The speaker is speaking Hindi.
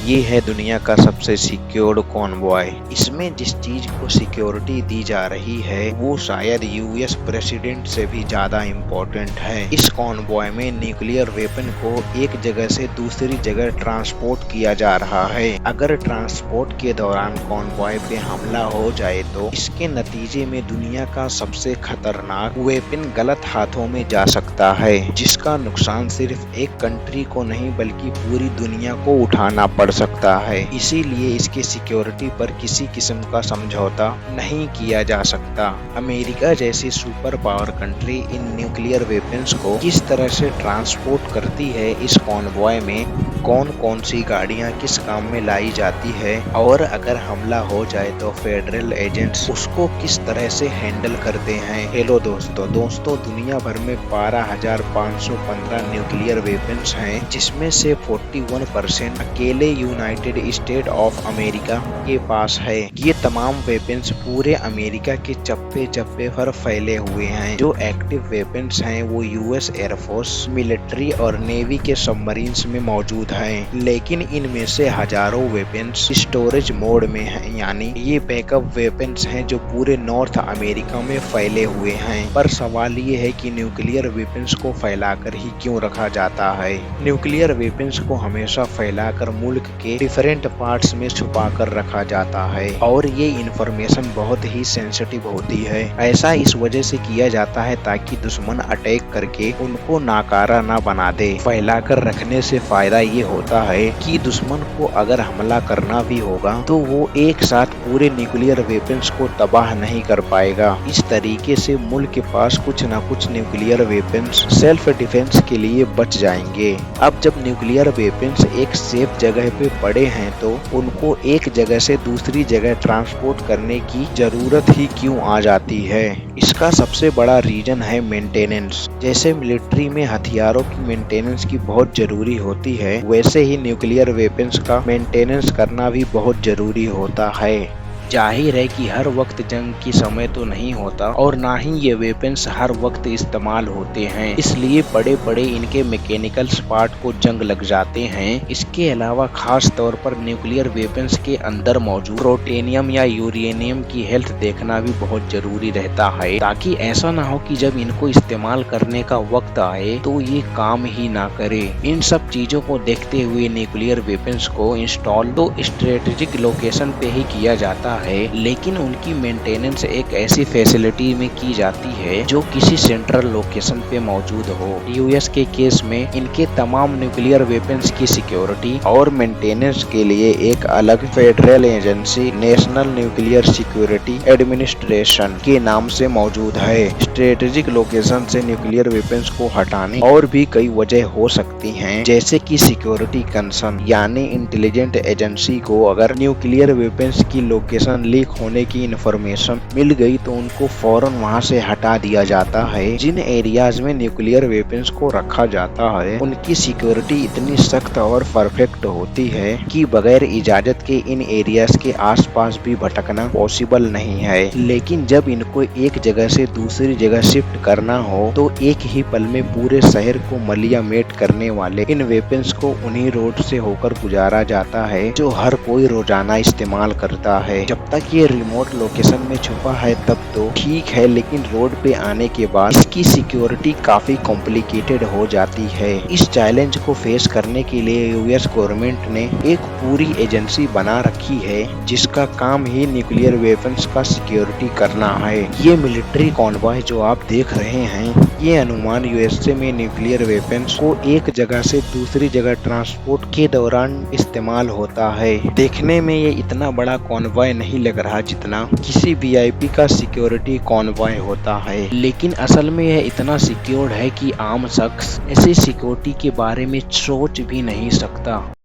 ये है दुनिया का सबसे सिक्योर्ड कॉन्वॉय। इसमें जिस चीज को सिक्योरिटी दी जा रही है वो शायद यूएस प्रेसिडेंट से भी ज्यादा इम्पोर्टेंट है। इस कॉन्वॉय में न्यूक्लियर वेपन को एक जगह से दूसरी जगह ट्रांसपोर्ट किया जा रहा है। अगर ट्रांसपोर्ट के दौरान कॉन्वॉय पे हमला हो जाए तो इसके नतीजे में दुनिया का सबसे खतरनाक वेपन गलत हाथों में जा सकता है, जिसका नुकसान सिर्फ एक कंट्री को नहीं बल्कि पूरी दुनिया को उठाना पड़ सकता है। इसीलिए इसकी सिक्योरिटी पर किसी किस्म का समझौता नहीं किया जा सकता। अमेरिका जैसी super power country in nuclear weapons को किस तरह से ट्रांसपोर्ट करती है, इस कॉन्वॉय में कौन कौन सी गाड़ियां किस काम में लाई जाती है और अगर हमला हो जाए तो फेडरल एजेंट्स उसको किस तरह से हैंडल करते हैं। हेलो दोस्तों दुनिया भर में 12,515 न्यूक्लियर वेपन्स हैं, जिसमें से 41% अकेले यूनाइटेड स्टेट ऑफ अमेरिका के पास है। ये तमाम वेपन्स पूरे अमेरिका के चप्पे चप्पे पर फैले हुए हैं। जो एक्टिव वेपन्स हैं वो यूएस एयरफोर्स, मिलिट्री और नेवी के सबमरीन्स में मौजूद हैं, लेकिन इनमें से हजारों वेपन्स स्टोरेज मोड में हैं, यानी ये बैकअप वेपन्स हैं जो पूरे नॉर्थ अमेरिका में फैले हुए हैं। पर सवाल ये है कि न्यूक्लियर वेपन्स को फैलाकर ही क्यों रखा जाता है। न्यूक्लियर वेपन्स को हमेशा फैलाकर मुल्क के डिफरेंट पार्ट्स में छुपा कर रखा जाता है और ये इंफॉर्मेशन बहुत ही सेंसिटिव होती है। ऐसा इस वजह से किया जाता है ताकि दुश्मन अटैक करके उनको नाकारा ना बना दे। फैलाकर रखने से फायदा ये होता है कि दुश्मन को अगर हमला करना भी होगा तो वो एक साथ पूरे न्यूक्लियर वेपन्स को तबाह नहीं कर पाएगा। इस तरीके से मुल्क के पास कुछ न कुछ न्यूक्लियर वेपन्स सेल्फ डिफेंस के लिए बच जाएंगे। अब जब न्यूक्लियर वेपन्स एक सेफ जगह पे पड़े हैं तो उनको एक जगह से दूसरी जगह ट्रांसपोर्ट करने की जरूरत ही क्यों आ जाती है। इसका सबसे बड़ा रीजन है मेंटेनेंस। जैसे मिलिट्री में हथियारों की मेंटेनेंस की बहुत जरूरी होती है, वैसे ही न्यूक्लियर वेपन्स का मेंटेनेंस करना भी बहुत जरूरी होता है। जाहिर है कि हर वक्त जंग की समय तो नहीं होता और ना ही ये वेपन्स हर वक्त इस्तेमाल होते हैं, इसलिए बड़े बड़े इनके मैकेनिकल पार्ट को जंग लग जाते हैं। इसके अलावा खास तौर पर न्यूक्लियर वेपन्स के अंदर मौजूद प्लूटोनियम या यूरेनियम की हेल्थ देखना भी बहुत जरूरी रहता है, ताकि ऐसा ना हो कि जब इनको इस्तेमाल करने का वक्त आए तो ये काम ही ना करे। इन सब चीजों को देखते हुए न्यूक्लियर वेपन्स को इंस्टॉल तो स्ट्रेटेजिक लोकेशन पे ही किया जाता है, लेकिन उनकी मेंटेनेंस एक ऐसी फैसिलिटी में की जाती है जो किसी सेंट्रल लोकेशन पे मौजूद हो। यूएस के केस में इनके तमाम न्यूक्लियर वेपन्स की सिक्योरिटी और मेंटेनेंस के लिए एक अलग federal agency national nuclear security administration के नाम से मौजूद है। स्ट्रेटेजिक लोकेशन से न्यूक्लियर वेपन्स को हटाने और भी कई वजह हो सकती हैं, जैसे कि सिक्योरिटी कंसर्न, यानी इंटेलिजेंट एजेंसी को अगर न्यूक्लियर वेपन्स की लोकेशन लीक होने की इंफॉर्मेशन मिल गई तो उनको फौरन वहां से हटा दिया जाता है। जिन एरियाज में न्यूक्लियर वेपन्स को रखा जाता है उनकी सिक्योरिटी इतनी सख्त और परफेक्ट होती है कि बगैर इजाजत के इन एरियाज के आसपास भी भटकना पॉसिबल नहीं है। लेकिन जब इनको एक जगह से दूसरी जगह शिफ्ट करना हो तो एक ही पल में पूरे शहर को मलियामेट करने वाले इन वेपन्स को उन्हीं रोड से होकर गुजारा जाता है जो हर कोई रोजाना इस्तेमाल करता है। जब तक ये रिमोट लोकेशन में छुपा है तब तो ठीक है, लेकिन रोड पे आने के बाद इसकी सिक्योरिटी काफी कॉम्प्लिकेटेड हो जाती है। इस चैलेंज को फेस करने के लिए यूएस गवर्नमेंट ने एक पूरी एजेंसी बना रखी है जिसका काम ही न्यूक्लियर वेपन्स का सिक्योरिटी करना है। ये मिलिट्री कॉन्वॉय जो आप देख रहे हैं ये अनुमान यूएसए में न्यूक्लियर वेपन्स को एक जगह से दूसरी जगह ट्रांसपोर्ट के दौरान इस्तेमाल होता है। देखने में ये इतना बड़ा कॉन्वॉय नहीं लग रहा जितना किसी वीआईपी का सिक्योरिटी कॉन्वॉय होता है, लेकिन असल में यह इतना सिक्योर्ड है कि आम शख्स ऐसी सिक्योरिटी के बारे में सोच भी नहीं सकता।